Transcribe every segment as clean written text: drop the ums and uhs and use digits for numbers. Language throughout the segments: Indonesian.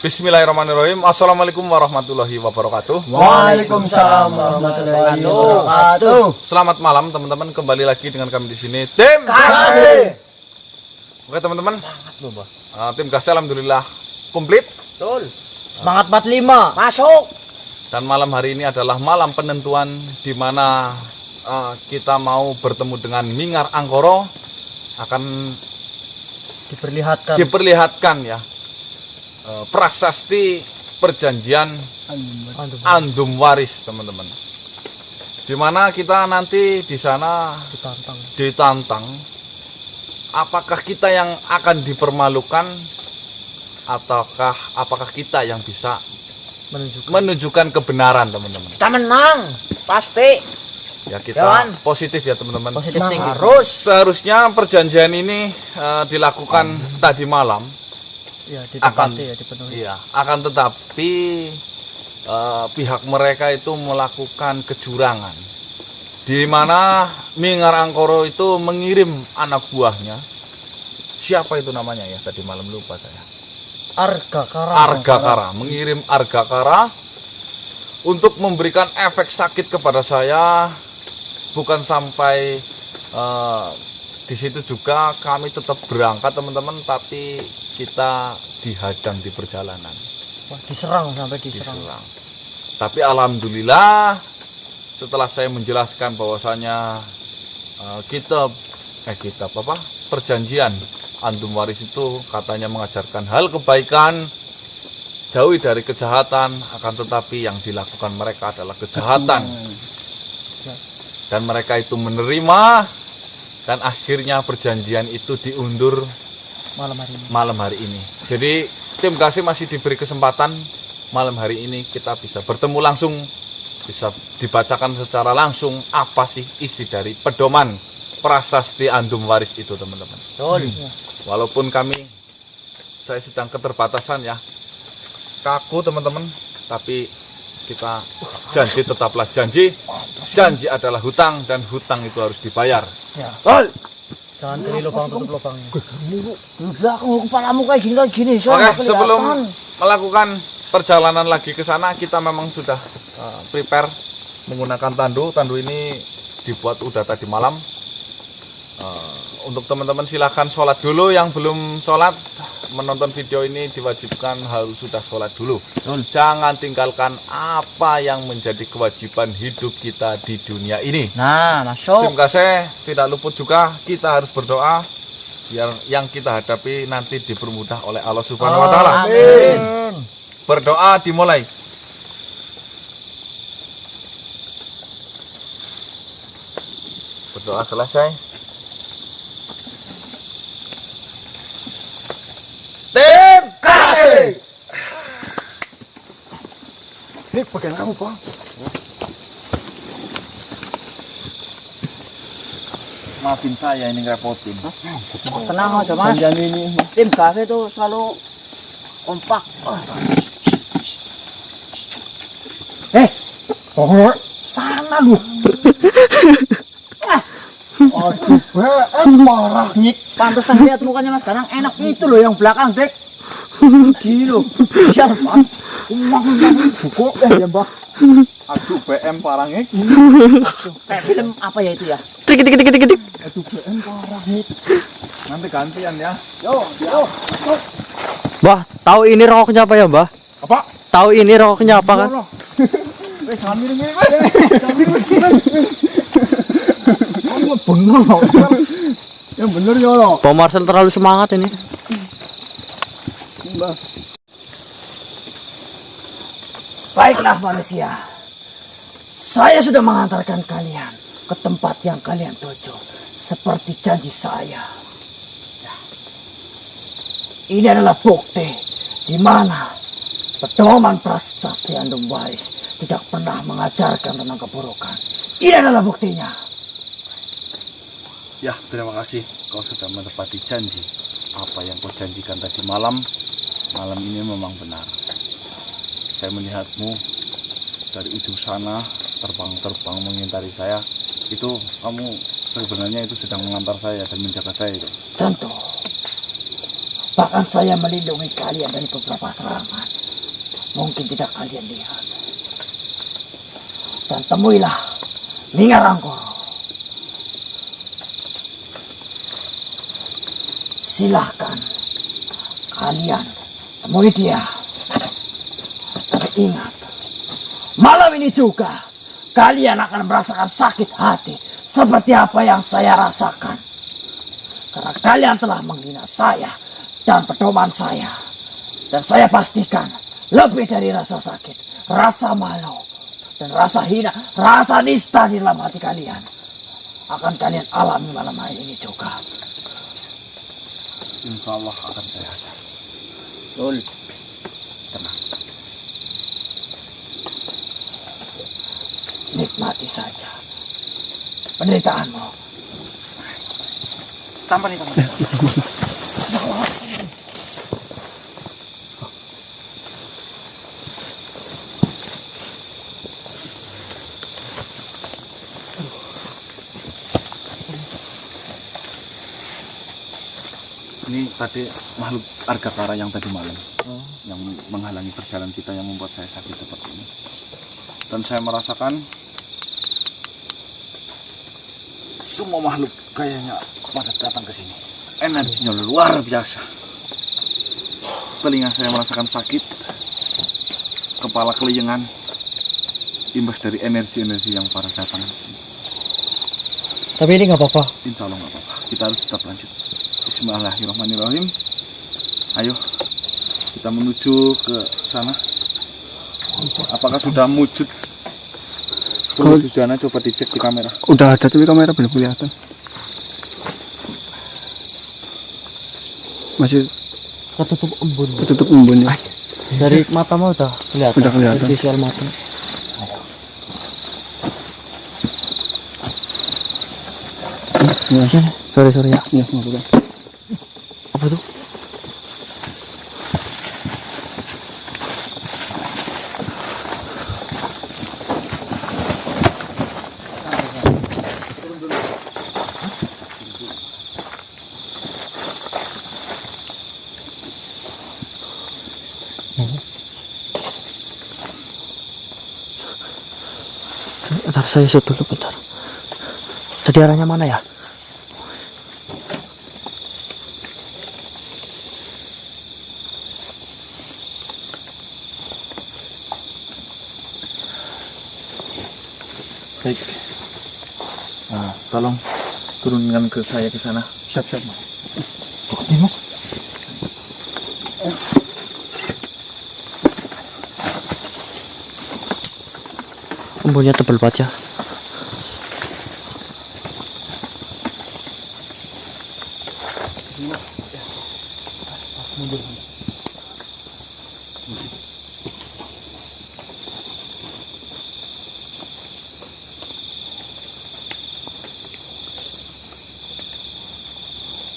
Bismillahirrahmanirrahim. Assalamualaikum warahmatullahi wabarakatuh. Waalaikumsalam warahmatullahi wabarakatuh. Selamat malam teman-teman, kembali lagi dengan kami di sini tim Kasih. Oke teman-teman, tim Kasih alhamdulillah komplit. Betul. Semangat 45. Masuk. Dan malam hari ini adalah malam penentuan di mana kita mau bertemu dengan Mingar Angkoro, akan diperlihatkan ya prasasti perjanjian Andum Waris teman-teman, dimana kita nanti di sana ditantang apakah kita yang akan dipermalukan ataukah apakah kita yang bisa menunjukkan kebenaran teman-teman. Kita menang pasti ya, kita positif ya teman-teman. Harus. Seharusnya perjanjian ini dilakukan tadi malam. Ya, dipenuhi. Iya, akan tetapi pihak mereka itu melakukan kecurangan, di mana Mingar Angkoro itu mengirim anak buahnya. Siapa itu namanya ya? Tadi malam lupa saya. Argakara, mengirim Argakara untuk memberikan efek sakit kepada saya. Bukan sampai di situ juga kami tetap berangkat teman-teman, tapi kita dihadang di perjalanan. Wah, diserang. Tapi alhamdulillah setelah saya menjelaskan bahwasanya perjanjian Andum Waris itu katanya mengajarkan hal kebaikan, jauhi dari kejahatan, akan tetapi yang dilakukan mereka adalah kejahatan. Dan mereka itu menerima, dan akhirnya perjanjian itu diundur malam hari ini. Jadi tim Kasih masih diberi kesempatan malam hari ini kita bisa bertemu langsung, bisa dibacakan secara langsung apa sih isi dari pedoman prasasti Andum Waris itu teman-teman. Walaupun saya sedang keterbatasan ya, kaku teman-teman, tapi kita janji tetaplah janji. Janji adalah hutang, dan hutang itu harus dibayar. Ya. Jangan pilih lubang, tutup lubangnya. Belakang kepalamu kayak gini. Oke, sebelum melakukan perjalanan lagi ke sana, kita memang sudah prepare menggunakan tandu. Tandu ini dibuat udah tadi malam. Untuk teman-teman silahkan sholat dulu. Yang belum sholat menonton video ini diwajibkan harus sudah sholat dulu. Jangan tinggalkan apa yang menjadi kewajiban hidup kita di dunia ini. Nah, masuk. Tim Kasih tidak luput juga, kita harus berdoa biar yang kita hadapi nanti dipermudah oleh Allah Subhanahu wa taala. Amin. Berdoa dimulai. Berdoa selesai. Tim Kasih. Ini bagian kamu, Bang. Maafin saya ini ngerepotin. Tenang aja, Mas. Tim Kasih itu selalu kompak. Sana lu. Aduh, marah nyik. Pantesan lihat mukanya Mas Danang enak itu loh yang belakang, Dek. Gini loh. Siap, Pak. Buku ya, Mbak. Aduh, BM parah ngek. Kayak film apa ya itu ya? Tik. Aduh, BM parah ngek. Nanti gantian ya. Yo. Mbah, tahu ini rokoknya apa ya, Mbah? Apa? Tahu ini rokoknya apa kan? Sambil ngene. Yang bener ya lo. Pak Marcel terlalu semangat ini. Baiklah manusia, saya sudah mengantarkan kalian ke tempat yang kalian tuju seperti janji saya. Ini adalah bukti di mana pedoman prasasti Andum Waris tidak pernah mengajarkan tentang keburukan. Ini adalah buktinya. Ya, terima kasih kau sudah menepati janji. Apa yang kau janjikan tadi malam ini memang benar. Saya melihatmu dari ujung sana terbang mengintari saya. Itu kamu sebenarnya itu sedang mengantar saya dan menjaga saya itu. Tentu. Bahkan saya melindungi kalian dari beberapa serangan. Mungkin tidak kalian lihat. Dan temuilah Ningarangkoro. Silahkan kalian temui dia. Tapi ingat, malam ini juga kalian akan merasakan sakit hati seperti apa yang saya rasakan. Karena kalian telah menghina saya dan pedoman saya. Dan saya pastikan lebih dari rasa sakit, rasa malu, dan rasa hina, rasa nista di dalam hati kalian akan kalian alami malam hari ini juga. Insya Allah akan saya hadap. Betul. Tenang. Nikmati saja penderitaanmu. Tambah nih, tambah. Ini tadi makhluk Argatara yang tadi malam, yang menghalangi perjalanan kita, yang membuat saya sakit seperti ini. Dan saya merasakan semua makhluk kayaknya pada datang ke sini. Energinya luar biasa. Telinga saya merasakan sakit, kepala keliengan, imbas dari energi-energi yang pada datang. Tapi ini nggak apa-apa. Insya Allah nggak apa-apa. Kita harus tetap lanjut. Bismillahirrahmanirrahim. Ayo, kita menuju ke sana. Apakah sudah wujud? Kalau- Tujuannya coba dicek di kamera. Udah ada tapi kamera belum kelihatan. Masih Ketutup embun. ketutup embunnya. Dari mata mah udah kelihatan. Udah kelihatan. Dari visual mata. Ya, Sorry ya. ya, nggak apa-apa. Apa tuh? Bentar, saya shoot dulu bentar. Tadi arahnya mana ya? Baik. Nah, tolong turunkan ke saya ke sana. Siap-siap. Ini mas. Embunnya tebal banget ya.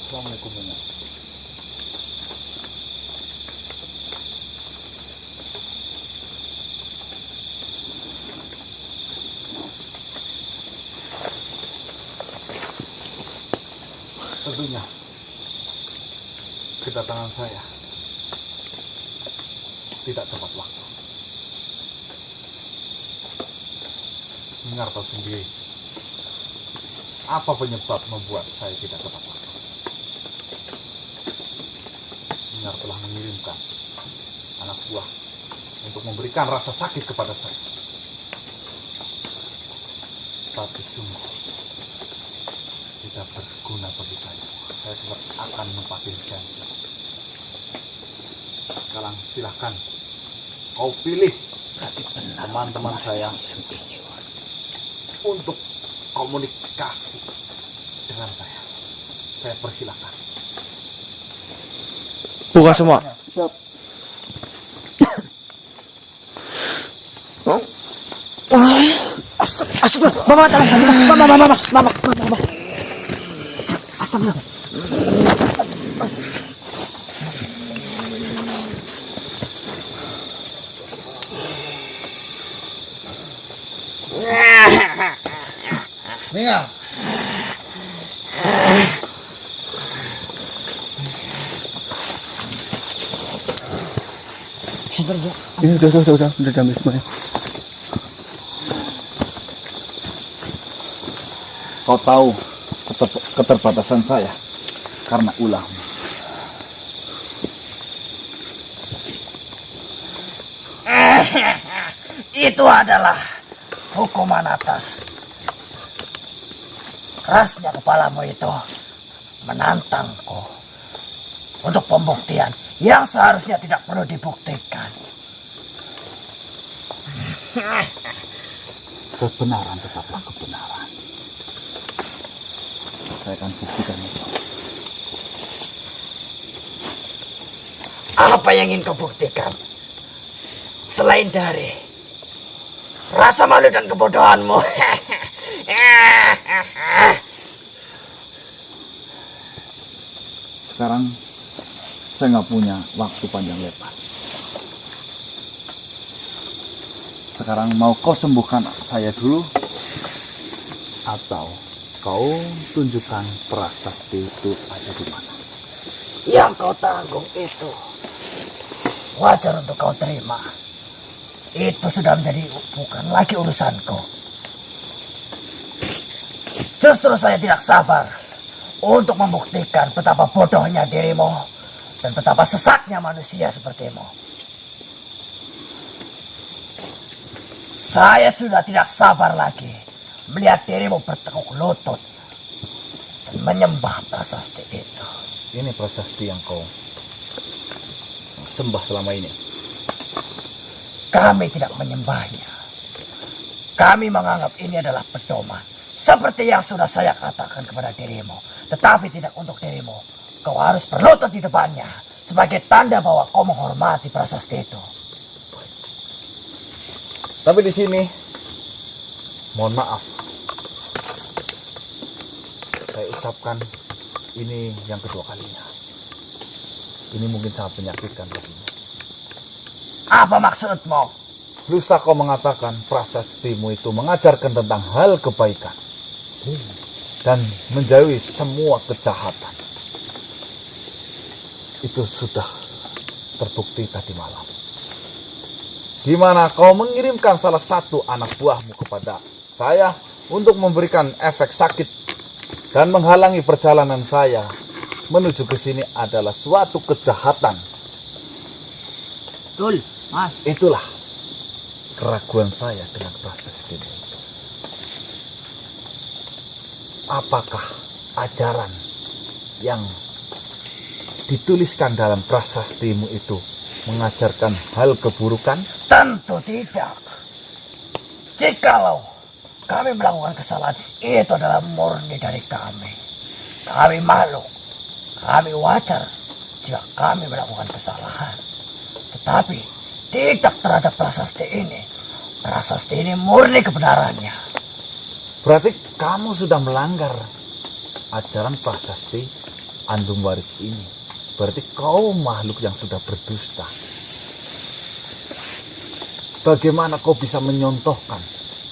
Assalamualaikum banyak. Tentunya kedatangan saya tidak tepat waktu. Dengar tahu sendiri apa penyebab membuat saya tidak tepat waktu. Dengar telah mengirimkan anak buah untuk memberikan rasa sakit kepada saya. Tapi sungguh tidak berguna bagi saya. Saya tetap akan menempatin janji. Sekarang silahkan kau pilih teman-teman saya untuk komunikasi dengan saya. Saya persilahkan. Buka semua. Siap. Astagfirullah. Mama. Astagfirullah. Ningal. kerja. Ini udah damai semuanya. Kau tahu keterbatasan saya karena ulah. Itu adalah hukuman atas kerasnya kepalamu itu menantangku untuk pembuktian yang seharusnya tidak perlu dibuktikan. Kebenaran tetaplah kebenaran. Saya akan buktikan itu. Apa yang ingin kau buktikan? Selain dari rasa malu dan kebodohanmu. Sekarang saya nggak punya waktu panjang lebar. Sekarang mau kau sembuhkan saya dulu, atau kau tunjukkan prasasti itu ada di mana? Yang kau tanggung itu wajar untuk kau terima. Itu sudah menjadi bukan lagi urusanku. Justru saya tidak sabar untuk membuktikan betapa bodohnya dirimu dan betapa sesatnya manusia sepertimu. Saya sudah tidak sabar lagi melihat dirimu bertekuk lutut dan menyembah prasasti itu. Ini prasasti yang kau sembah selama ini. Kami tidak menyembahnya. Kami menganggap ini adalah pedoman. Seperti yang sudah saya katakan kepada dirimu. Tetapi tidak untuk dirimu. Kau harus berlutut di depannya. Sebagai tanda bahwa kau menghormati prasasti itu. Tapi di sini, mohon maaf. Saya ucapkan ini yang kedua kalinya. Ini mungkin sangat menyakitkan bagimu. Apa maksudmu? Lusa kau mengatakan prasastimu itu mengajarkan tentang hal kebaikan dan menjauhi semua kejahatan. Itu sudah terbukti tadi malam. Di mana kau mengirimkan salah satu anak buahmu kepada saya untuk memberikan efek sakit dan menghalangi perjalanan saya menuju ke sini adalah suatu kejahatan. Betul, Mas. Itulah keraguan saya dengan prasasti itu. Apakah ajaran yang dituliskan dalam prasastimu itu mengajarkan hal keburukan? Tentu tidak. Jikalau kami melakukan kesalahan, itu adalah murni dari kami. Kami malu. Kami wajar jika kami melakukan kesalahan. Tetapi tidak terhadap prasasti ini. Prasasti ini murni kebenarannya. Berarti kamu sudah melanggar ajaran prasasti Andum Waris ini. Berarti kau makhluk yang sudah berdusta. Bagaimana kau bisa menyontohkan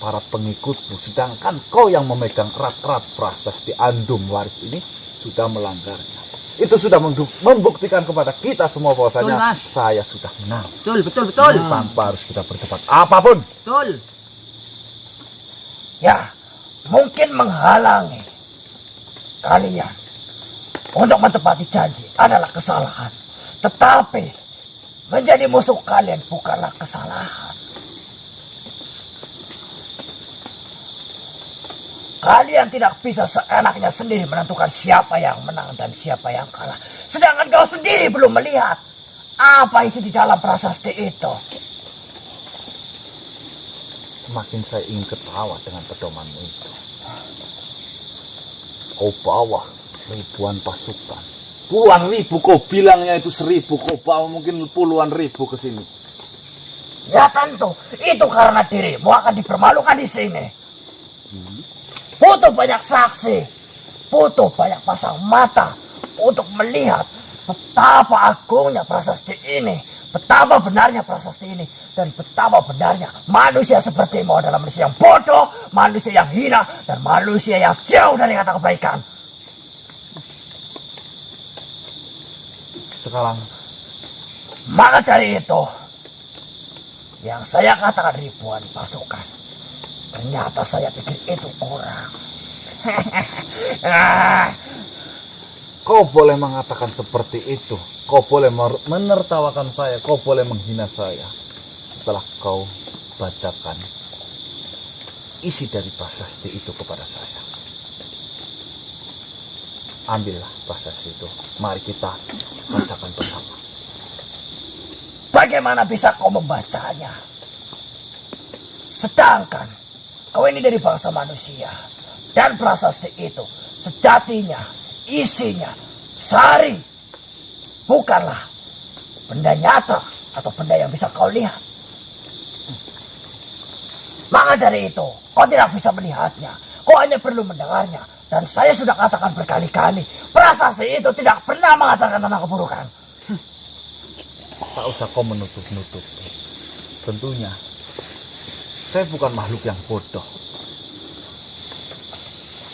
para pengikutmu, sedangkan kau yang memegang erat-erat prasasti Andum Waris ini sudah melanggarnya. Itu sudah membuktikan kepada kita semua bahwasanya saya sudah menang. Betul. Tanpa harus kita berdebat apapun. Betul. Ya, mungkin menghalangi kalian untuk menepati janji adalah kesalahan. Tetapi menjadi musuh kalian bukanlah kesalahan. Kalian tidak bisa seenaknya sendiri menentukan siapa yang menang dan siapa yang kalah. Sedangkan kau sendiri belum melihat apa isi di dalam prasasti itu. Semakin saya ingin ketawa dengan pedomanmu itu. Kau bawa ribuan pasukan. Puluhan ribu, kau bilangnya itu 1000. Kau bawa mungkin puluhan ribu ke sini. Ya tentu, itu karena dirimu akan dipermalukan di sini. Butuh banyak saksi, butuh banyak pasang mata untuk melihat betapa agungnya prasasti ini, betapa benarnya prasasti ini, dan betapa benarnya manusia sepertimu adalah manusia yang bodoh, manusia yang hina, dan manusia yang jauh dari kata kebaikan. Sekarang, Maka dari itu, Yang saya katakan ribuan pasukan. Ternyata saya pikir itu kurang. Kau boleh mengatakan seperti itu. Kau boleh menertawakan saya. Kau boleh menghina saya. Setelah kau bacakan isi dari prasasti itu kepada saya. Ambillah prasasti itu. Mari kita bacakan bersama. Bagaimana bisa kau membacanya? Sedangkan kau ini dari bangsa manusia. Dan prasasti itu sejatinya, isinya, sari. Bukanlah benda nyata atau benda yang bisa kau lihat. Maka dari itu, kau tidak bisa melihatnya. Kau hanya perlu mendengarnya. Dan saya sudah katakan berkali-kali, prasasti itu tidak pernah mengajarkan tentang keburukan. Tak usah kau menutup-nutupi. Tentunya, saya bukan makhluk yang bodoh.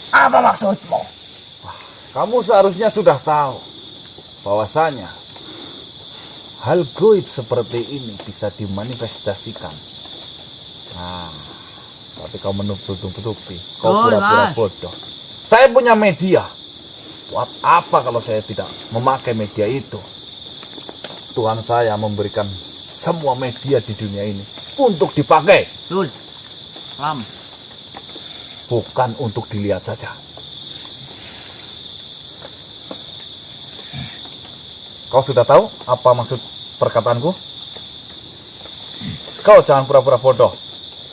Apa maksudmu? Kamu seharusnya sudah tahu bahwasanya hal goib seperti ini bisa dimanifestasikan. Nah, tapi kau menutup-nutupi. Kau pura-pura bodoh. Saya punya media. Buat apa kalau saya tidak memakai media itu? Tuhan saya memberikan semua media di dunia ini untuk dipakai. Betul. Paham. Bukan untuk dilihat saja. Kau sudah tahu apa maksud perkataanku? Kau jangan pura-pura bodoh.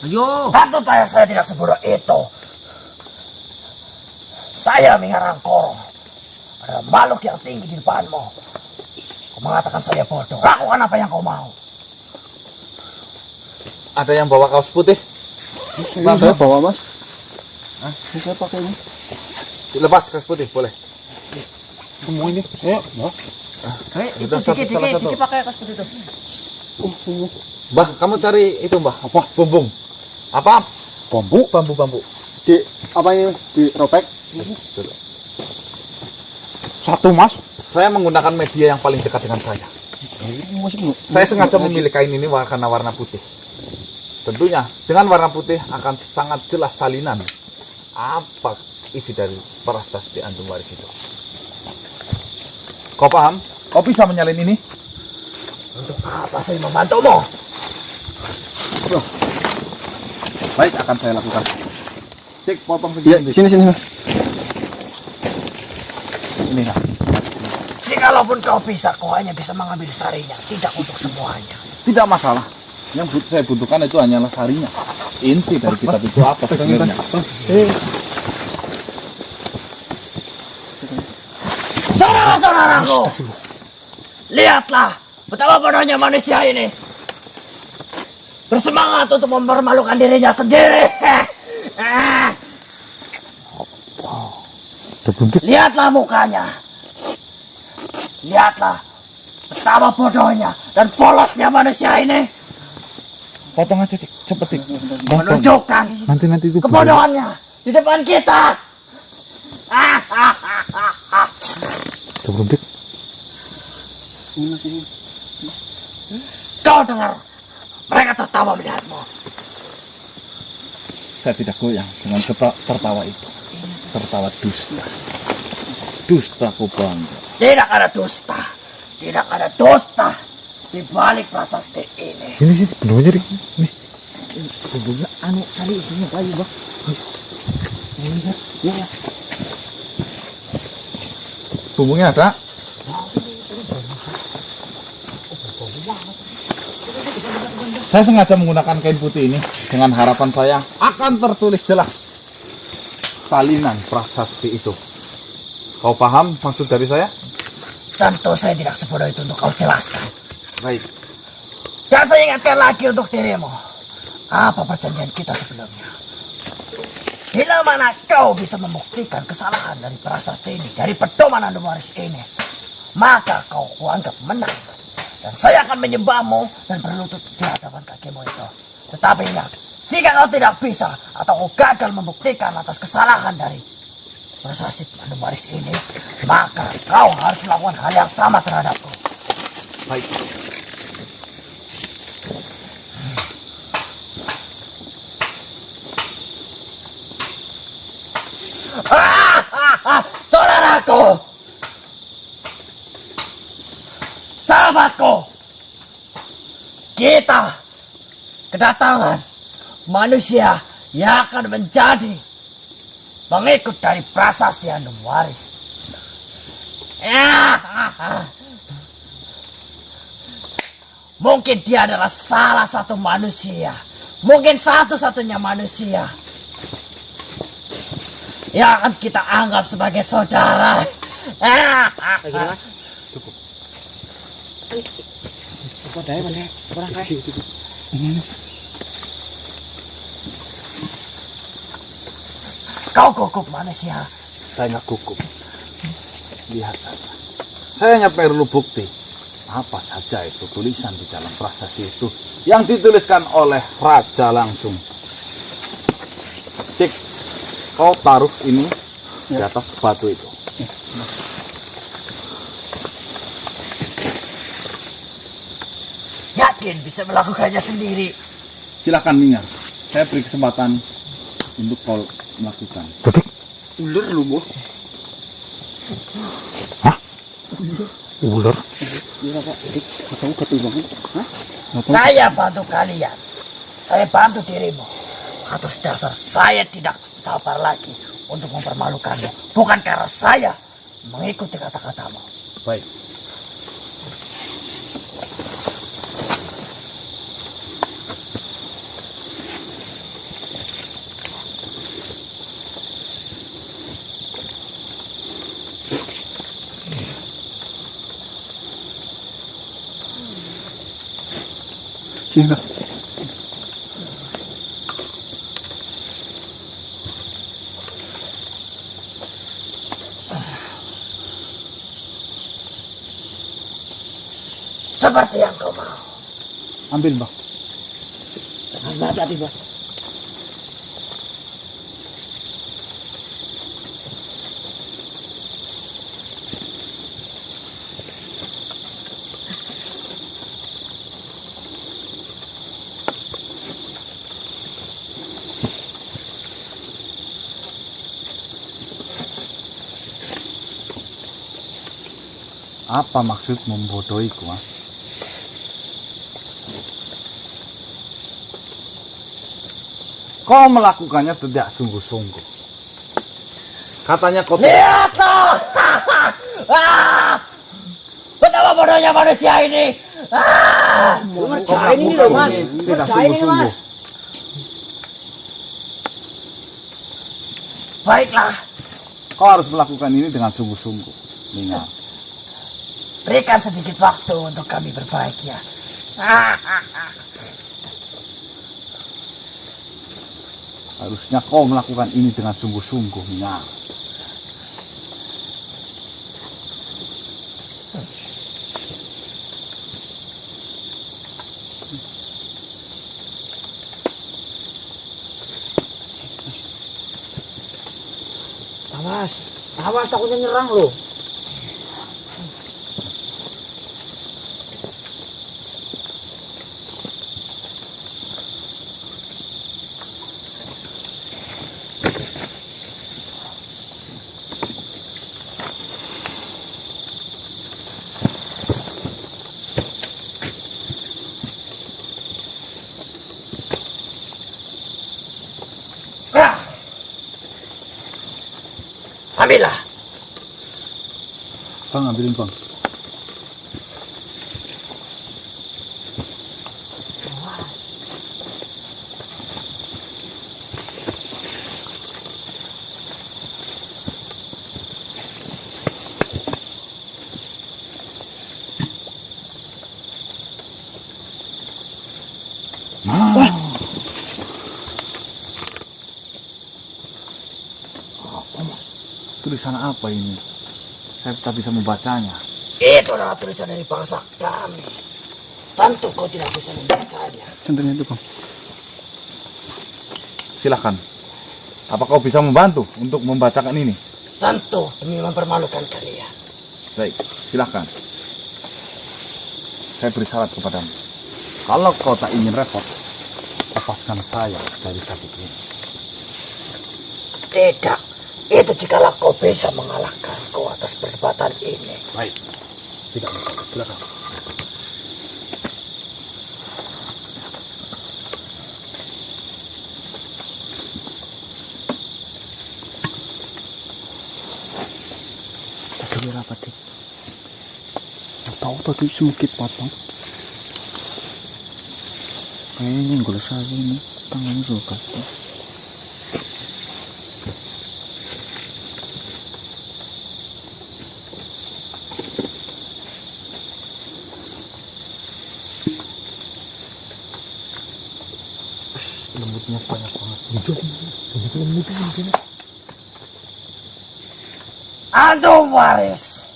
Ayo. Tentu saya tidak sebodoh itu. Saya mengarang Koro. Ada makhluk yang tinggi di depanmu. Kau mengatakan saya bodoh. Lakukan apa yang kau mau. Ada yang bawa kaos putih? Ini saya bawa, Mas. Ini saya pakai ini. Dilepas kaos putih, boleh. Semua ini. Ayo, Mbak. Itu sedikit pakai kaos putih itu. Ini. Mbah, kamu cari itu, Mbah. Apa? Bumbung. Apa? Bambu. Bambu-bambu. Di apa ini? Dirobek. Satu, Mas. Saya menggunakan media yang paling dekat dengan saya. Saya sengaja memilih kain ini karena warna putih. Tentunya dengan warna putih akan sangat jelas salinan apa isi dari prasasti Andung Waris itu. Kau paham? Kau bisa menyalin ini? Untuk apa saya membantumu? Baik, akan saya lakukan. Cek, potong Ya, segini. sini, Mas. Ini lah. Jikalaupun kau bisa, kau hanya bisa mengambil sarinya, tidak untuk semuanya. Tidak masalah. Yang saya butuhkan itu hanyalah sarinya. Inti dari kitab itu apa sebenarnya? Saudara-saudaraku, lihatlah betapa bodohnya manusia ini. Bersemangat untuk mempermalukan dirinya sendiri. Lihatlah mukanya. Lihatlah betapa bodohnya dan polosnya manusia ini. Potong aja, Dik. Cepet, Dik. Menunjukkan Nanti itu kebodohannya di depan kita. Coba, Dik. Kau dengar? Mereka tertawa melihatmu. Saya tidak goyang dengan tertawa itu. Tertawa dusta. Dusta ku bangga. Tidak ada dusta. Tidak ada dusta di balik prasasti ini. Ini sih, bener Dik. Nih. Bumbunya anu cari itunya kayu, Bang. Lihat, ya. Bumbungnya ada. Saya sengaja menggunakan kain putih ini dengan harapan saya akan tertulis jelas salinan prasasti itu. Kau paham maksud dari saya? Tentu saya tidak sebodoh itu untuk kau jelaskan. Baik. Dan saya ingatkan lagi untuk dirimu. Apa perjanjian kita sebelumnya? Bila mana kau bisa membuktikan kesalahan dari prasasti ini, dari pedoman Andung Waris ini, maka kau kuanggap menang. Dan saya akan menyembahmu dan berlutut di hadapan kakimu itu. Tetapi ingat, jika kau tidak bisa atau kau gagal membuktikan atas kesalahan dari prasasti Andung Waris ini, maka kau harus melakukan hal yang sama terhadapku. Baik. Sahabatku, kita kedatangan manusia yang akan menjadi pengikut dari prasasti Andum Waris. Mungkin dia adalah salah satu manusia, mungkin satu-satunya manusia yang akan kita anggap sebagai saudara. Kau gugup manusia. Saya nggak gugup. Lihat saja. Saya hanya perlu bukti. Apa saja itu tulisan di dalam prasasti itu yang dituliskan oleh raja langsung. Cik, kau taruh ini di atas batu itu. Yakin bisa melakukannya sendiri. Silakan Mingar. Saya beri kesempatan untuk kau melakukan. Duduk. Ular lu, Bu. Ular. Iya, Pak. Kamu ketul banget. Hah? Saya bantu kalian. Saya bantu dirimu. Atas dasar saya tidak sabar lagi untuk mempermalukanmu. Bukan karena saya mengikuti kata-katamu. Baik. Sini. Seperti yang kau mau. Ambil, Bang. Hati-hati, Bos. Apa maksud membodohiku, ha? Kau melakukannya tidak sungguh-sungguh. Katanya kau Lihatlah! Betapa bodohnya manusia ini! ngerjain ini loh, Mas. Tidak sungguh-sungguh. Baiklah, Kau harus melakukan ini dengan sungguh-sungguh, Mingar. berikan sedikit waktu untuk kami berbahagia. Harusnya kau melakukan ini dengan sungguh-sungguh, Mingar. Awas takutnya nyerang loh. Ambillah. Bang, ambilin, Bang. Tulisan apa ini? Saya tak bisa membacanya. Itu adalah tulisan dari bangsa kami. Tentu kau tidak bisa membacanya. Centernya itu, Bang. Silakan. Apa kau bisa membantu untuk membacakan ini? Tentu demi mempermalukan kalian. Baik, silakan. Saya beri syarat kepadamu. Kalau kau tak ingin repot, lepaskan saya dari sakit ini. Tidak. Itu jikalau kau bisa mengalahkanku atas perdebatan ini. Baik. Tidak masalah. Silakan. Tadi apa dik? Tahu tadi semukit patang. Kayaknya yang gue lagi ini tangannya juga. Lembutnya banyak banget. Antum waris.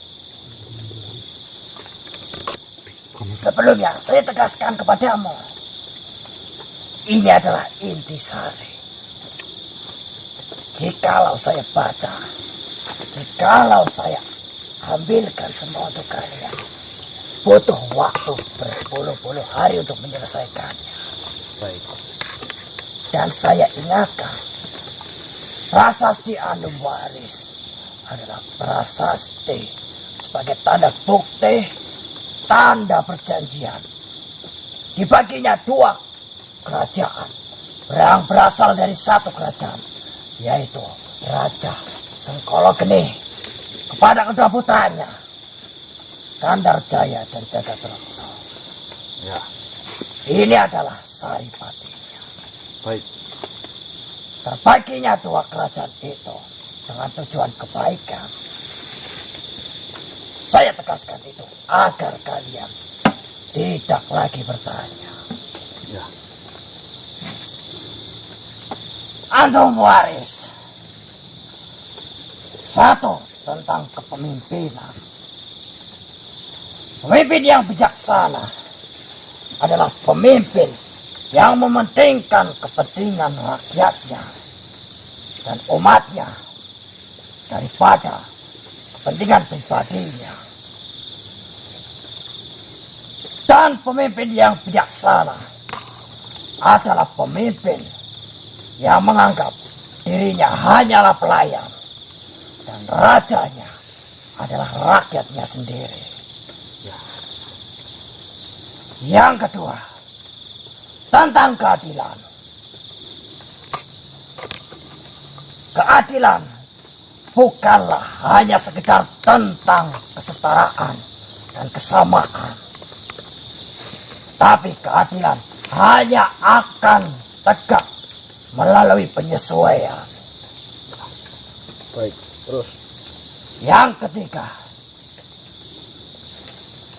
Sebelumnya saya tegaskan kepadamu. Ini adalah intisari. Jikalau saya baca, jikalau saya ambilkan semua untuk kalian, butuh waktu berpuluh-puluh hari untuk menyelesaikannya. Baik. Dan saya ingatkan, prasasti Andum Waris adalah prasasti sebagai tanda bukti, tanda perjanjian. Dibaginya dua kerajaan yang berasal dari satu kerajaan, yaitu Raja Sengkologeni kepada kedua putranya, Gandarjaya dan Jagatrokso. Ya, Ini adalah saripati. baik. Terbaginya dua kerajaan itu dengan tujuan kebaikan. Saya tegaskan itu agar kalian tidak lagi bertanya. Ya, Andum Waris. Satu, tentang kepemimpinan. Pemimpin yang bijaksana adalah pemimpin yang mementingkan kepentingan rakyatnya dan umatnya daripada kepentingan pribadinya. Dan pemimpin yang bijaksana adalah pemimpin yang menganggap dirinya hanyalah pelayan dan rajanya adalah rakyatnya sendiri. Yang kedua, tentang keadilan. Keadilan bukanlah hanya sekedar tentang kesetaraan dan kesamaan. Tapi keadilan hanya akan tegak melalui penyesuaian. Baik. Terus. Yang ketiga,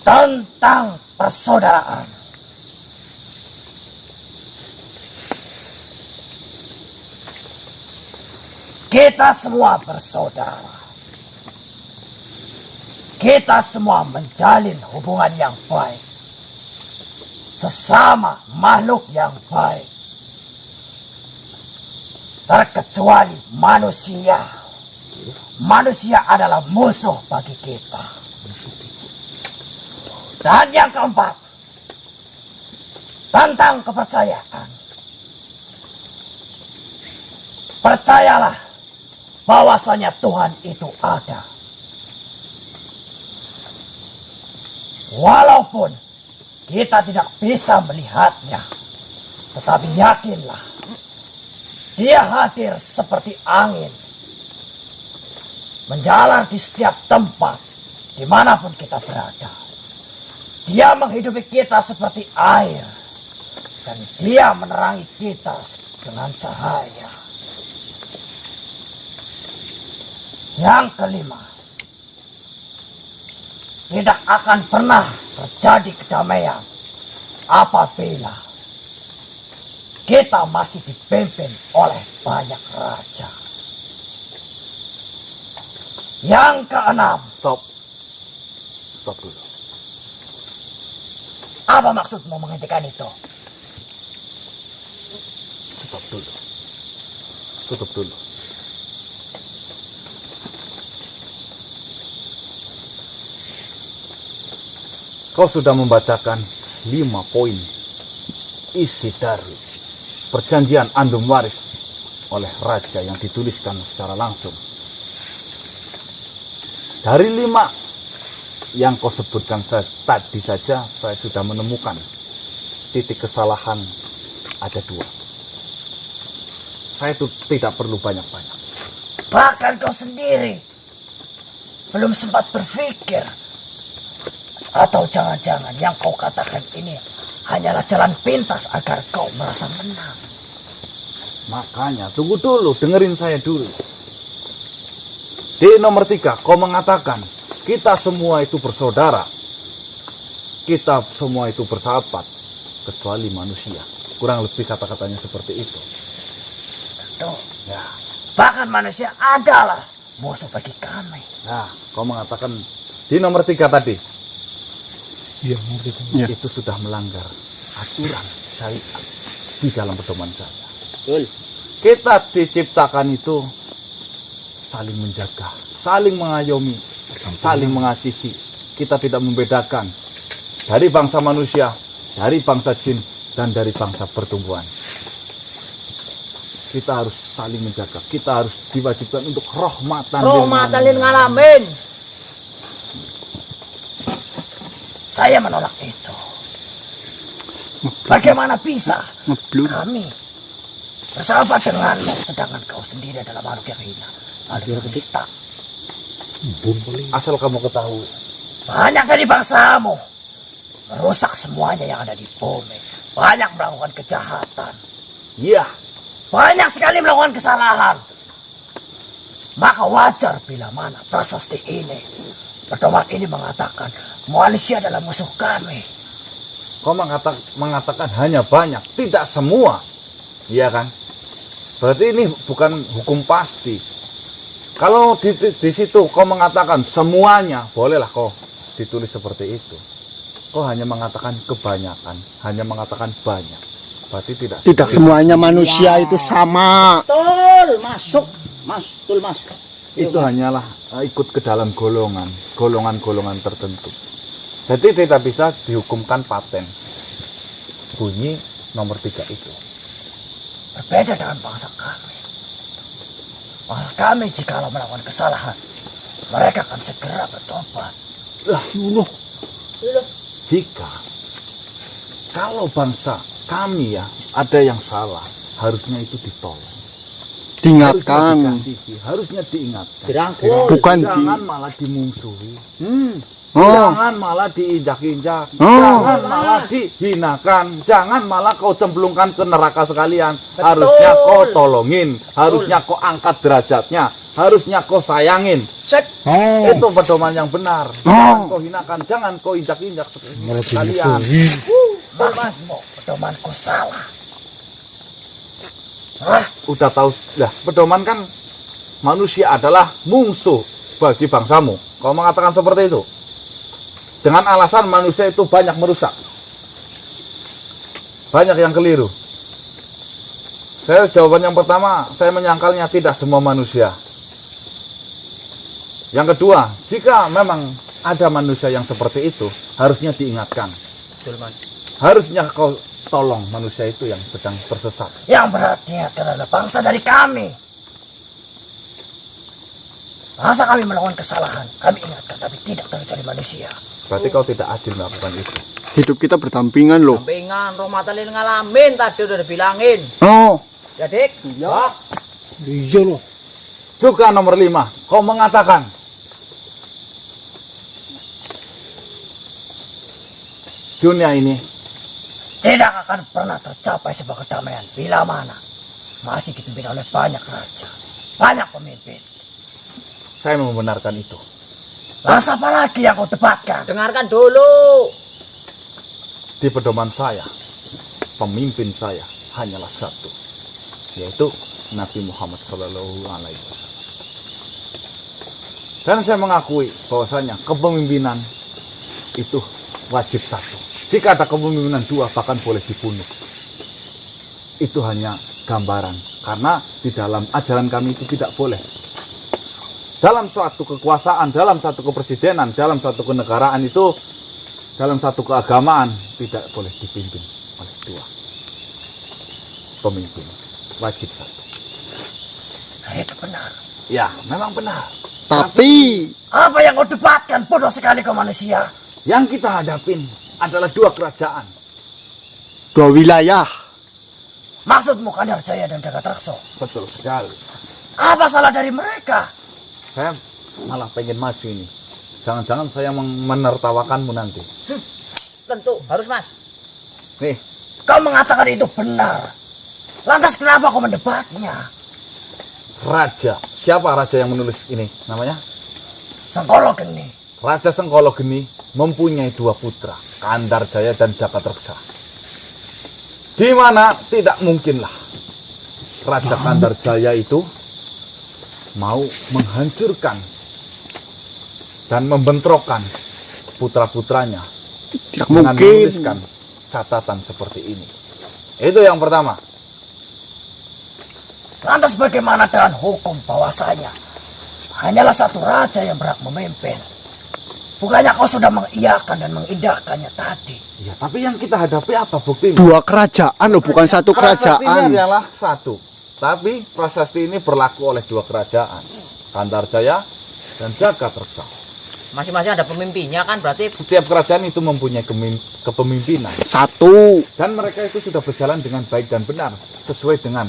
tentang persaudaraan. Kita semua bersaudara. Kita semua menjalin hubungan yang baik. Sesama makhluk yang baik. Terkecuali manusia. Manusia adalah musuh bagi kita. Dan yang keempat, tentang kepercayaan. Percayalah bahwasanya Tuhan itu ada. Walaupun kita tidak bisa melihatnya, tetapi yakinlah, Dia hadir seperti angin, menjalar di setiap tempat, dimanapun kita berada. Dia menghidupi kita seperti air, dan Dia menerangi kita dengan cahaya. Yang kelima, tidak akan pernah terjadi kedamaian apabila kita masih dipimpin oleh banyak raja. Yang keenam, stop. Stop dulu. apa maksudmu menghentikan itu? Stop dulu. Tutup dulu. Kau sudah membacakan 5 poin isi dari perjanjian Andum Waris oleh raja yang dituliskan secara langsung Dari 5 yang kau sebutkan tadi saja, saya sudah menemukan titik kesalahan ada 2. Saya itu tidak perlu banyak-banyak. Bahkan kau sendiri belum sempat berpikir. Atau jangan-jangan yang kau katakan ini hanyalah jalan pintas agar kau merasa menang. Makanya tunggu dulu, dengerin saya dulu. Di nomor 3 kau mengatakan kita semua itu bersaudara, kita semua itu bersahabat, kecuali manusia. Kurang lebih kata-katanya seperti itu. Tuh, Ya, bahkan manusia adalah musuh bagi kami. nah kau mengatakan di nomor 3 tadi. Iya, ngerti. Ya. Itu sudah melanggar aturan syariat di dalam pedoman saya. Betul. Kita diciptakan itu saling menjaga, saling mengayomi, saling mengasihi. Kita tidak membedakan dari bangsa manusia, dari bangsa jin, dan dari bangsa pertumbuhan. Kita harus saling menjaga. Kita harus diwajibkan untuk rahmatan lil ngalamin. Saya menolak itu. Bagaimana bisa Ngeblur. kami bersahabat denganmu sedangkan kau sendiri adalah makhluk yang hina, makhluk yang nista. Asal kamu ketahui, Banyak dari bangsamu merusak semuanya yang ada di bumi. Banyak melakukan kejahatan. iya, Banyak sekali melakukan kesalahan. Maka wajar bila mana prasasti ini, pedoman ini mengatakan manusia adalah musuh kami. kau mengatakan hanya banyak, tidak semua. Iya kan? Berarti ini bukan hukum pasti. Kalau di situ kau mengatakan semuanya, bolehlah kau ditulis seperti itu. Kau hanya mengatakan kebanyakan, hanya mengatakan banyak. Berarti tidak Tidak semuanya manusia itu sama. Betul, masuk. Mas, betul mas. itu hanyalah ikut ke dalam golongan tertentu. Jadi tidak bisa dihukumkan paten. Bunyi nomor 3 itu. Berbeda dengan bangsa kami. Bangsa kami jikalau melakukan kesalahan, mereka akan segera bertobat. Jika kalau bangsa kami ya ada yang salah, harusnya itu ditolong. Diingatkan. Harusnya diingatkan. Dirangkul. Bukan Jangan malah dimusuhi. Oh, Jangan malah diinjak-injak. Oh. Jangan malah dihinakan. Jangan malah kau cemplungkan ke neraka sekalian. Harusnya kau tolongin. Harusnya kau angkat derajatnya. Harusnya kau sayangin. oh, Itu pedoman yang benar. Jangan kau hinakan. Jangan kau injak-injak sekalian. Maksudmu, pedomanku salah. Hah? Udah tahu lah, pedoman kan manusia adalah musuh bagi bangsamu. Kau mengatakan seperti itu dengan alasan manusia itu banyak merusak, banyak yang keliru. Jawaban yang pertama, saya menyangkalnya tidak semua manusia. Yang kedua, jika memang ada manusia yang seperti itu, harusnya diingatkan. Harusnya kau tolong manusia itu yang sedang tersesat. Yang berarti adalah bangsa dari kami. Masa kami melakukan kesalahan, kami ingatkan, tapi tidak terkecuali manusia. Berarti kau tidak adil melakukan itu. hidup kita berdampingan loh. Sampingan rahmatan lil ngalamin tadi udah dibilangin. Oh, Ya dik? Iya. Iya loh. Juga nomor 5, kau mengatakan dunia ini Tidak akan pernah tercapai sebuah kedamaian bila mana masih dipimpin oleh banyak raja, banyak pemimpin. saya membenarkan itu. Bangsa apa lagi yang kau debatkan? Dengarkan dulu. Di pedoman saya, pemimpin saya hanyalah satu, yaitu Nabi Muhammad SAW. Dan saya mengakui bahwasanya kepemimpinan itu wajib satu. Jika ada kepemimpinan 2, bahkan boleh dibunuh. Itu hanya gambaran, karena di dalam ajaran kami itu tidak boleh. Dalam suatu kekuasaan, dalam satu kepresidenan, dalam satu kenegaraan itu, dalam satu keagamaan, tidak boleh dipimpin oleh 2 pemimpin. Wajib satu. Nah, itu benar. Ya, memang benar. Tapi Apa yang kau debatkan? Bodoh sekali kau manusia. Yang kita hadapin adalah dua kerajaan. dua wilayah. Maksudmu Kandar Jaya dan Jagatarkso? Betul sekali. Apa salah dari mereka? Saya malah pengen maju ini. Jangan-jangan saya menertawakanmu nanti. Tentu harus Mas. Nih, Kau mengatakan itu benar. Lantas kenapa kau mendebatnya? raja. Siapa raja yang menulis ini? Namanya? Sengkolo Geni. Raja Sengkolo Geni mempunyai dua putra, Kandar Jaya dan Jagatarksa. Di mana tidak mungkinlah Raja Kandar Jaya itu mau menghancurkan dan membentrokkan putra-putranya Tidak dengan mungkin. menuliskan catatan seperti ini. Itu yang pertama. Lantas bagaimana dengan hukum bahwasanya hanyalah satu raja yang berhak memimpin? Bukannya kau sudah mengiyakan dan mengindahkannya tadi? Ya, tapi yang kita hadapi apa buktinya? Dua kerajaan loh, bukan satu Prasasti ini kerajaan. adalah satu. Tapi prasasti ini berlaku oleh dua kerajaan, Kandar Jaya dan Jagatarksa. Masing-masing ada pemimpinnya kan berarti. Setiap kerajaan itu mempunyai kepemimpinan. Satu. Dan mereka itu sudah berjalan dengan baik dan benar. Sesuai dengan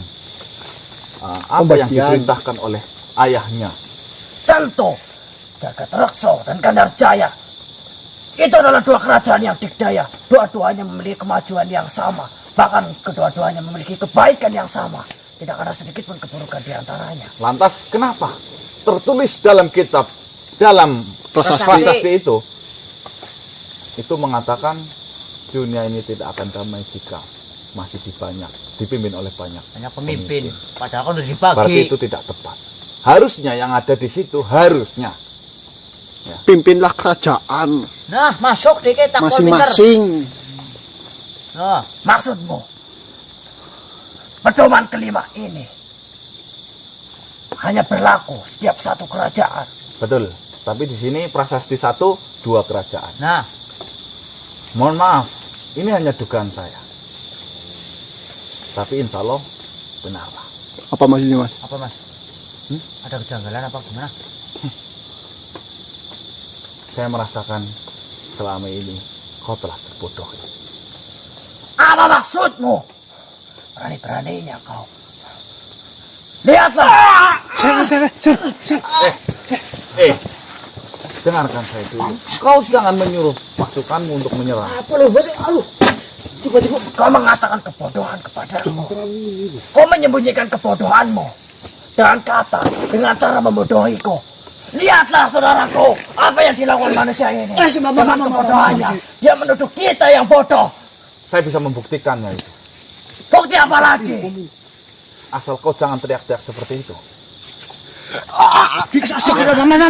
apa yang Pembagian. diperintahkan oleh ayahnya. Tentu Jagatarkso dan Kandar Jaya itu adalah dua kerajaan yang dikdaya. Dua-duanya memiliki kemajuan yang sama. Bahkan kedua-duanya memiliki kebaikan yang sama. Tidak ada sedikit pun keburukan di antaranya. Lantas kenapa tertulis dalam kitab, dalam prasasti itu mengatakan dunia ini tidak akan damai jika masih dipimpin oleh banyak Pemimpin. Padahal kan udah Berarti dibagi. itu tidak tepat. Harusnya yang ada di situ harusnya Pimpinlah kerajaan Nah, masuk dikit tak pinter. masing-masing. Nah, Maksudmu, pedoman kelima ini hanya berlaku setiap satu kerajaan. betul. Tapi di sini prasasti satu dua kerajaan. nah, Mohon maaf, ini hanya dugaan saya. Tapi insya Allah benarlah. Apa maksudnya, Mas? apa Mas? Ada kejanggalan apa gimana? Saya merasakan selama ini kau telah terbodohi. Apa maksudmu? Berani-beraninya kau. Lihatlah. Dengarkan saya dulu. Kau jangan menyuruh pasukanmu untuk menyerang. Kau mengatakan kebodohan kepadaku. Kau menyembunyikan kebodohanmu dengan kata, dengan cara membodohiku. Lihatlah saudaraku, apa yang dilakukan manusia ini. Dengan kebodohannya, dia menuduh kita yang bodoh. Saya bisa membuktikannya itu. Bukti apa lagi? Asal kau jangan teriak-teriak seperti itu.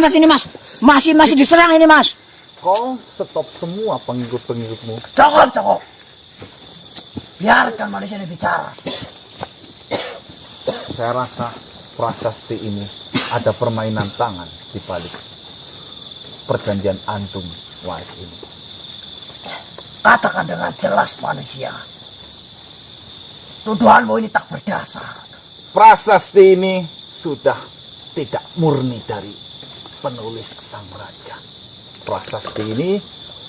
Mas ini Mas. Masih diserang ini Mas. Kau stop semua pengikut-pengikutmu. Cukup. Biarkan manusia ini bicara. Saya rasa prasasti ini ada permainan tangan di balik perjanjian antum wais ini. Katakan dengan jelas manusia. Tuduhanmu ini tak berdasar. Prasasti ini sudah tidak murni dari penulis sang raja. Prasasti ini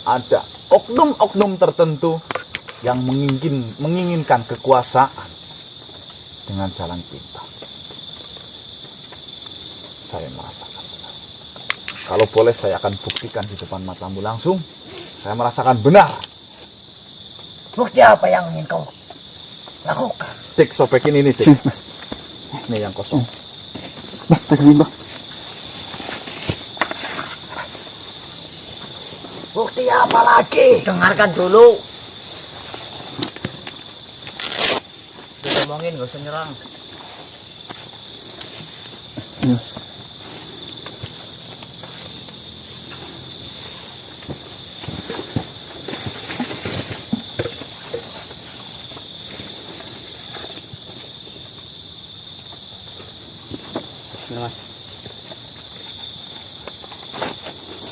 ada oknum-oknum tertentu yang menginginkan kekuasaan dengan jalan pintas. Saya merasakan benar. Kalau boleh saya akan buktikan di depan matamu langsung. Saya merasakan benar. Bukti apa yang ingin kau lakukan? Dik, sopekin ini, Dik. Sini, Mas. Ini yang kosong. Bah, pegangin, Bah. Bukti apa lagi? Dengarkan dulu. Ngomongin gak usah nyerang. Ini, Mas. Ini Mas.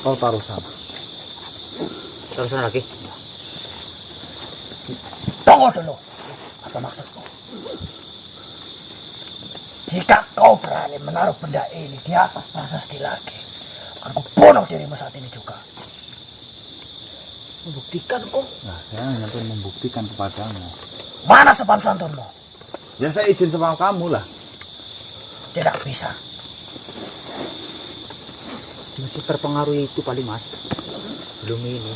Kau taruh sana. Terus lagi. Tunggu dulu. Apa maksudmu? Jika kau berani menaruh benda ini di atas prasasti lagi, Aku bunuh dirimu saat ini juga. Membuktikan kok. Nah, saya hanya ingin membuktikan kepadamu. Mana sopan santunmu? Ya saya izin sama kamu lah. Tidak bisa. Masih terpengaruh itu kali Mas. Belum ini.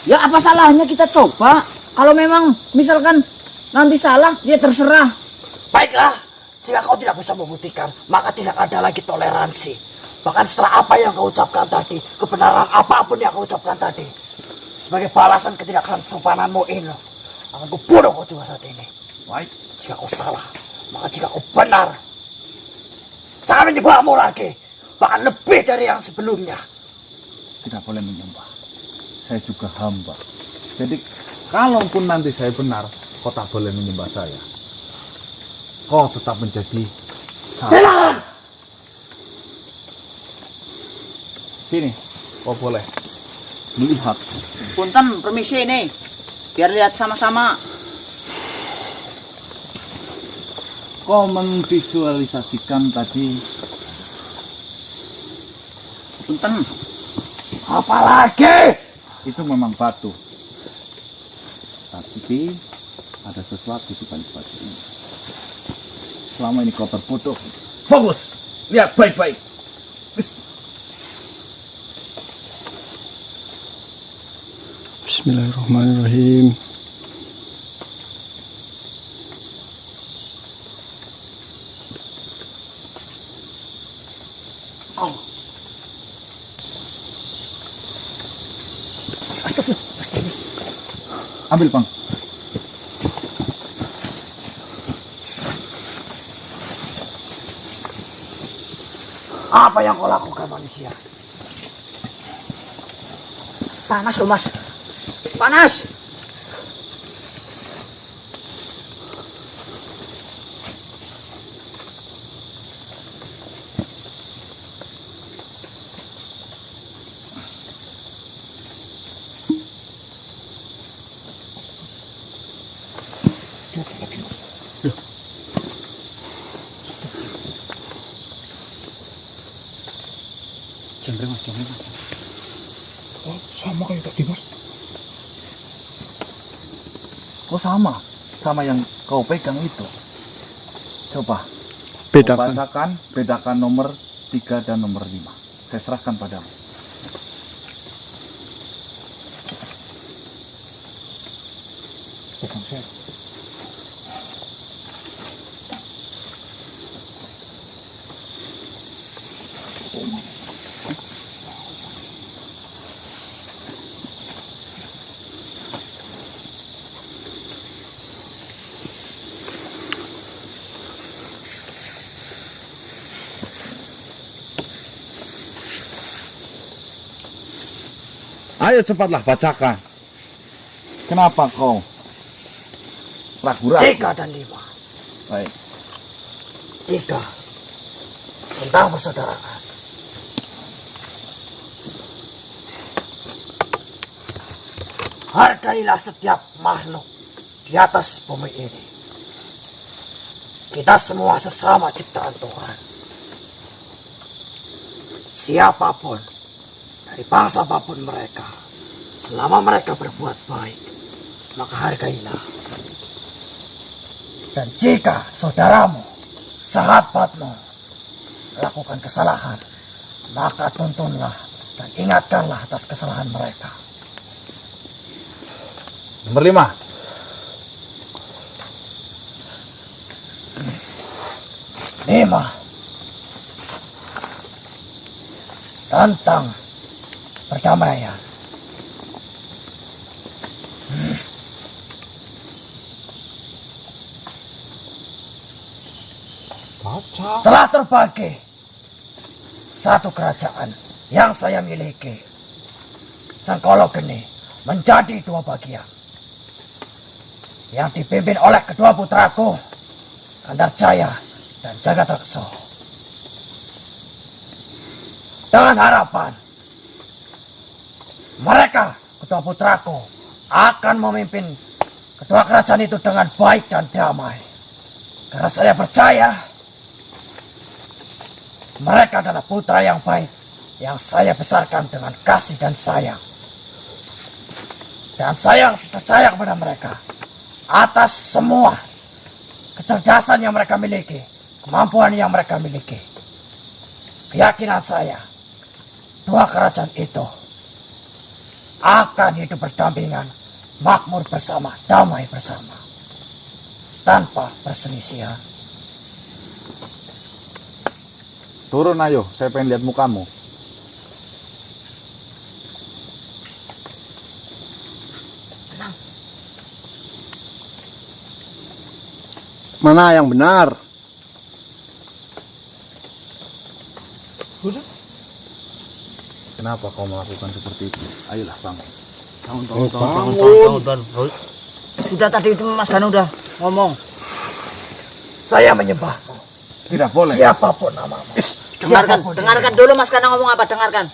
Ya apa salahnya kita coba? Kalau memang misalkan nanti salah, ya terserah. Baiklah, jika kau tidak bisa membuktikan, maka tidak ada lagi toleransi. Bahkan setelah apa yang kau ucapkan tadi, kebenaran apapun yang kau ucapkan tadi, sebagai balasan ketidaksopananmu ini, akan kubunuh kau juga saat ini. Baik. Jika kau salah, maka jika kau benar, jangan menyembahmu lagi, bahkan lebih dari yang sebelumnya. Tidak boleh menyembah. Saya juga hamba. Jadi kalaupun nanti saya benar, kau tak boleh menyembah saya. Kau tetap menjadi salah. Silakan. Sini, kau boleh melihat. Punten, permisi ini. Biar lihat sama-sama. Kau memvisualisasikan tadi. Punten. Apalagi? Itu memang batu. Tapi ada sesuatu di balik batu ini. Selama ini kau terbodoh. Fokus, lihat baik-baik. Bismillahirrahmanirrahim. Ambil, Bang. Apa yang kau lakukan manusia? Panas loh Mas. Panas. Jangkrik Mas, jangkrik Mas. Oh, sama kayak tadi Mas. Oh sama yang kau pegang itu. Coba Bedakan. bedakan nomor 3 dan nomor 5. Saya serahkan padamu. Pegang saya. Ayo cepatlah bacakan. Kenapa kau ragu-ragu? 3 dan 5. Baik. 3. Tentang persaudaraan. Hargailah setiap makhluk di atas bumi ini. Kita semua sesama ciptaan Tuhan. Siapapun, dari bangsa apapun mereka, selama mereka berbuat baik, maka hargailah. Dan jika saudaramu, sahabatmu, melakukan kesalahan, maka tuntunlah dan ingatkanlah atas kesalahan mereka. Nomor 5. Lima, tentang perdamaian. Telah terbagi satu kerajaan yang saya miliki. Sengkolo Geni menjadi 2 bagian. Yang dipimpin oleh kedua putraku, Gandarjaya dan Jagadreksa. Dengan harapan mereka, kedua putraku, akan memimpin kedua kerajaan itu dengan baik dan damai. Karena saya percaya mereka adalah putra yang baik yang saya besarkan dengan kasih dan sayang. Dan saya percaya kepada mereka atas semua kecerdasan yang mereka miliki, kemampuan yang mereka miliki. Keyakinan saya, dua kerajaan itu akan hidup berdampingan, makmur bersama, damai bersama, tanpa perselisihan. Turun ayo, saya pengen lihat mukamu. Mana yang benar? Kenapa kau melakukan seperti itu? Ayolah bangun. Bangun. Sudah tadi itu Mas Gano udah ngomong. Saya menyembahmu, Tidak boleh. siapapun namamu. Dengarkan dulu Mas Gano ngomong apa, dengarkan.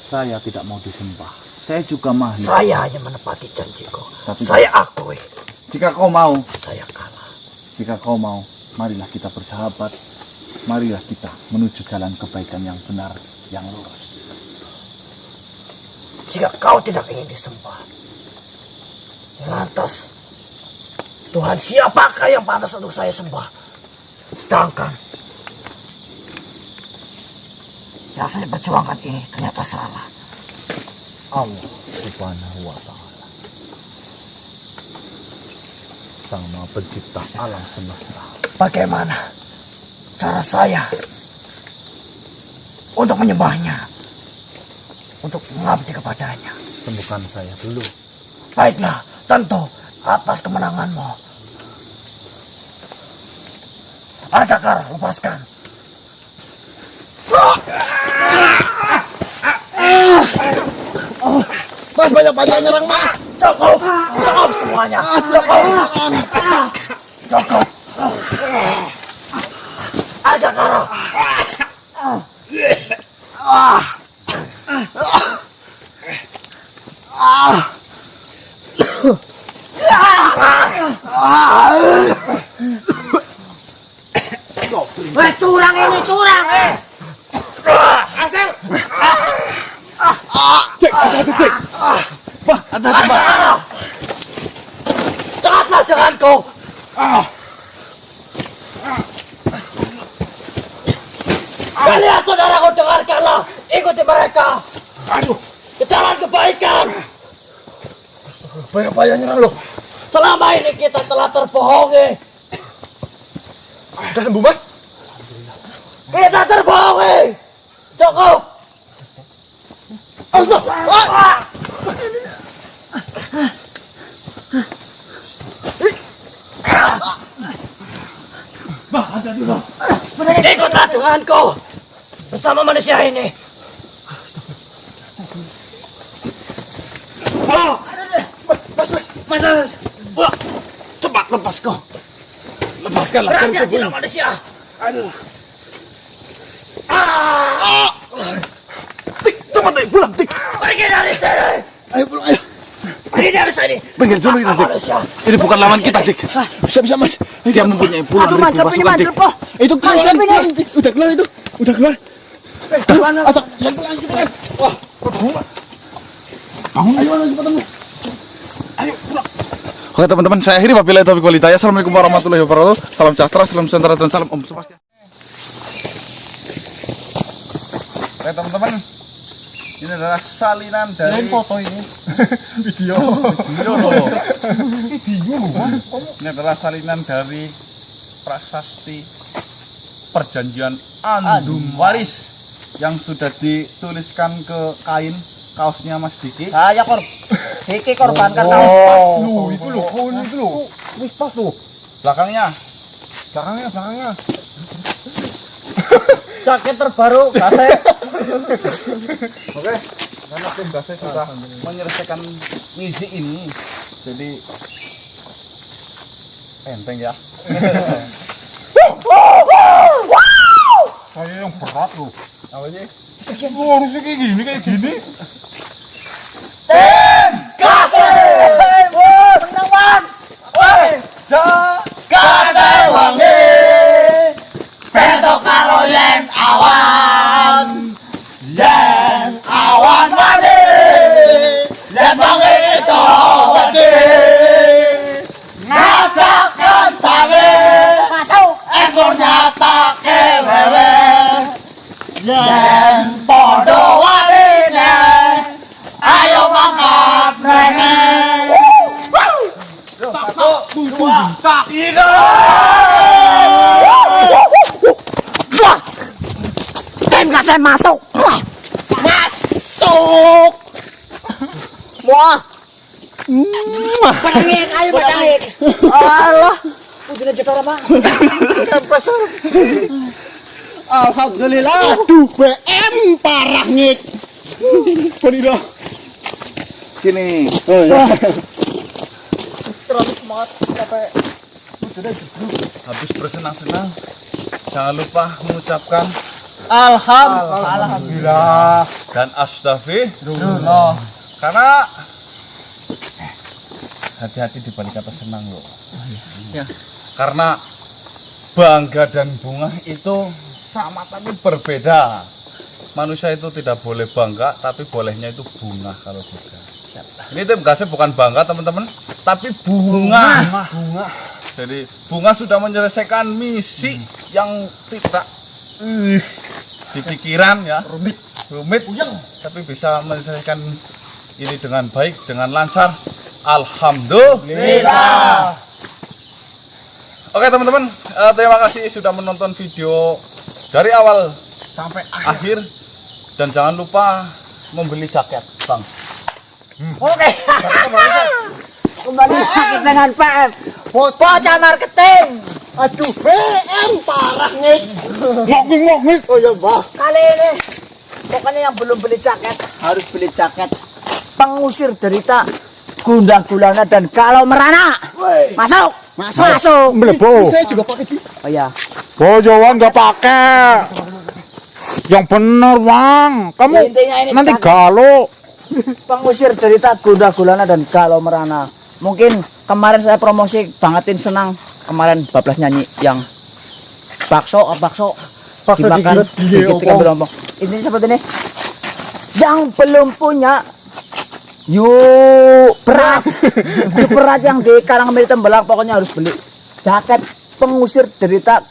Saya tidak mau disembah. Saya juga mahir. Saya hanya menepati janjiku. Tapi- Saya akui, Jika kau mau, saya kalah. jika kau mau, marilah kita bersahabat. Marilah kita menuju jalan kebaikan yang benar, yang lurus. Jika kau tidak ingin disembah, lantas Tuhan siapakah yang pantas untuk saya sembah? Sedangkan yang saya perjuangkan ini ternyata salah. Allah Subhanahu wa Ta'ala, Sang Maha Pencipta alam semesta. Bagaimana cara saya untuk menyembahnya, untuk mengabdi kepadanya? Sembuhkan saya dulu. Baiklah, tentu atas kemenanganmu. Adakah lepaskan? Mas, banyak-banyak nyerang, Mas. Cukup, cukup semuanya. Cukup, cukup. Adakah? Curang ini, curang. Asal. Dekatlah denganku. Kalian saudaraku, dengarkanlah. Ikuti mereka. Aduh, Ke jalan kebaikan. banyak-banyak nyerang loh. Selama ini kita telah terbohongi. Udah sembuh, Mas? Kita terbohongi. Cukup. Astaga. Ikutlah denganku bersama manusia ini. Mas. Wah, cepat lepas kau. Lepaskanlah Hati-hati manusia. Aduh. Tik, cepat Tik, pulang Tik. Pergi dari sini. Ayo pulang, ayo. Pergi dari sini. Pinggir dulu ini Tik. Manusia. Ini bukan lawan kita Tik. Bisa, Mas. Dia mempunyai puluhan Aduh, ribu manjap ini, pasukan Tik. manjap kok. Itu keluar, keluar. Udah keluar itu. Udah keluar. Asal, yang pulang cepetan. Wah, Bangun. ayo cepetan. Oke teman-teman, saya akhiri wabillahi taufiq wal hidayah. Assalamualaikum warahmatullahi wabarakatuh. Salam sejahtera, salam sejahtera dan salam Om Swastiastu. Oke teman-teman, ini adalah salinan dari Foto ini. Video. Ini adalah salinan dari prasasti perjanjian Andum Waris yang sudah dituliskan ke kain kaosnya Mas Diki. Saya Diki korbankan kaos pas. Itu loh, itu loh. Wis pas lu. Belakangnya Belakangnya. Jaket terbaru kaset. oke, karena tim Gasnya sudah menyelesaikan misi ini, jadi enteng ya. Saya yang berat loh. Apa sih? Harusnya kayak gini. Menang, Kate wangi. Beto karo yen awan. Masuk. Ekornya tak kewewe. Yen podo waline. Ayo mangkat rene. Tem kasih masuk. Masuk. Wah. Pecangit, ayo pecangit. Allah. Ujungnya jetor apa? Alhamdulillah. Aduh, BM parah ngik. Ponido. Gini, Oh ya. habis bersenang-senang, jangan lupa mengucapkan Alhamdulillah. dan astagfirullah. Karena hati-hati di balik kata senang loh. Ya. Karena bangga dan bunga itu sama tapi berbeda. Manusia itu tidak boleh bangga, tapi bolehnya itu bunga kalau juga. Ini tim gasnya bukan bangga teman-teman, tapi bunga. Jadi bunga sudah menyelesaikan misi yang tidak di pikiran ya, rumit, tapi bisa menyelesaikan ini dengan baik, dengan lancar. Alhamdulillah. Oke teman-teman, terima kasih sudah menonton video dari awal sampai akhir, dan jangan lupa membeli jaket, Bang. Oke. Kembali lagi dengan PM. Bocah marketing. Aduh, BM parah ngik. Ngik. Oh ya, Mbah. Kali ini pokoknya yang belum beli jaket harus beli jaket pengusir derita, gundah gulana dan galau merana. Masuk. Melebu. Saya juga pakai. Oh ya. Bojowan nggak pakai. Yang bener bang. Kamu Intinya ini nanti jaket galau. pengusir derita, gundah gulana dan galau merana. Mungkin kemarin saya promosi bangetin senang. Kemarin bablas nyanyi yang bakso dimakan digigit ikan berompong. Intinya seperti ini. Yang belum punya, yuk berat. Yuk berat yang di Karangmil Tembelang pokoknya harus beli jaket pengusir derita,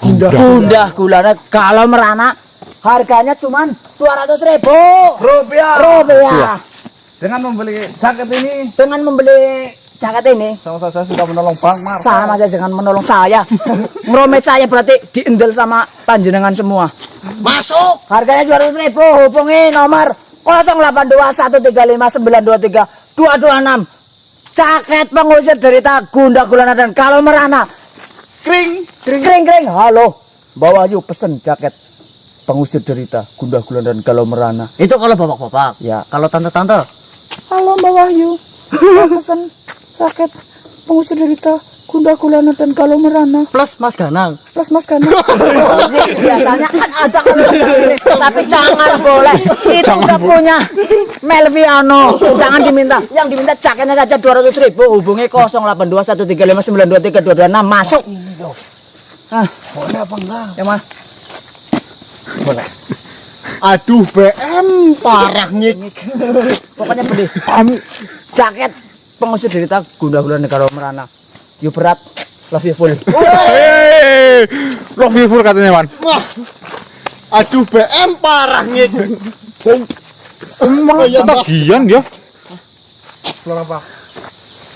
gundah gulana galau merana. Harganya cuman 200.000 rupiah. Dengan membeli jaket ini, sama saya sudah menolong Bang Mar. sama saja dengan menolong saya. Ngeromet saya berarti diendel sama panjenengan semua. Masuk. Harganya 200.000. Hubungi nomor 082135923226. Jaket pengusir derita, gundah gulana dan galau merana. Kring. Halo. Bawa yuk pesen jaket pengusir derita, gundah gulana dan galau merana. Itu kalau bapak-bapak. Ya. Kalau tante-tante. Halo Mbak Wahyu. Mau pesen jaket pengusir derita, gundah gulana dan galau merana. Plus Mas Danang. Plus Mas Gana. Biasanya kan ada kalau ini, tapi jangan boleh. Itu udah punya Melviano. Jangan diminta. Yang diminta jaketnya saja 200.000. Hubungi 081359233226. Masuk. Ah, Boleh apa enggak? yang mana? Aduh, BM parah ngik. Pokoknya beli jaket pengusir derita, gundah gulana dan galau merana. You berat, love you full. Love you full katanya man. Wah. Aduh, BM parah ngik. Emang ketagihan ya.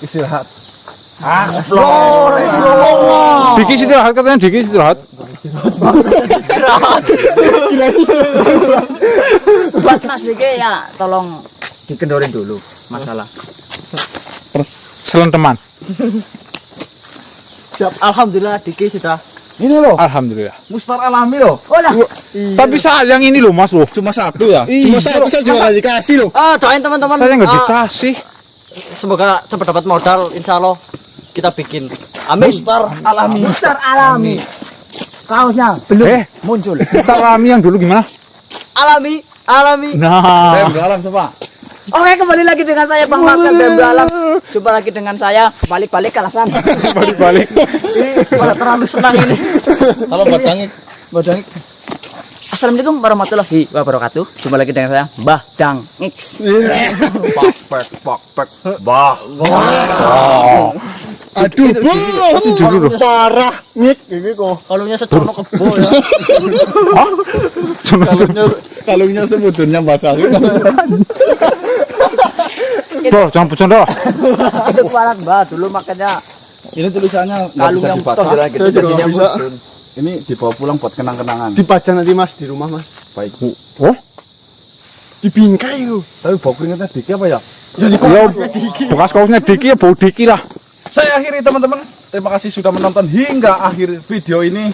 Istirahat. Diki istirahat katanya, Diki istirahat. Buat Mas Diki ya, tolong dikendorin dulu masalah. Selen teman. Alhamdulillah Diki sudah. Ini loh, Alhamdulillah. mustar alami loh. Oh lah, Tapi sayang ini loh mas loh. Cuma satu ya. Cuma satu saya juga nggak dikasih loh. Doain teman-teman. Saya nggak dikasih. Semoga cepat dapat modal, insya Allah kita bikin. Amin. Mustar alami. Kaosnya belum muncul. Star Rami yang dulu gimana? Alami. Nah. Dalam coba. Oke, kembali lagi dengan saya Bang Marcel Bembo Alam. Jumpa lagi dengan saya balik-balik kalasan. Balik-balik. Ini malah terlalu senang ini. Kalau badangik, Assalamualaikum warahmatullahi wabarakatuh. Jumpa lagi dengan saya Mbah Dang X. Pak, bah. Aduh, Bu. Parah. Ngik ini kok. Kalungnya setono kebo ya. Kalungnya sebetulnya bakal. Bro, jangan bercanda. Itu kepala Mbah dulu makanya Ini tulisannya nggak kalung bisa yang dibaca. toh gitu Saya juga jadinya bisa. mudun. Ini dibawa pulang buat kenang-kenangan. Dipajang nanti Mas di rumah Mas. Baik. Oh? Dibingkai itu. Tapi bau keringetnya Diki apa ya? Ya, bekas kaosnya Diki ya bau Diki lah. Saya akhiri teman-teman. Terima kasih sudah menonton hingga akhir video ini.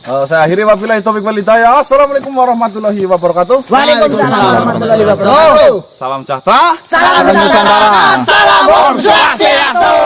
Saya akhiri wabillahi taufiq wal hidayah. Assalamualaikum warahmatullahi wabarakatuh. Waalaikumsalam warahmatullahi wabarakatuh. Salam sejahtera. Salam Nusantara. Salam Om Swastiastu.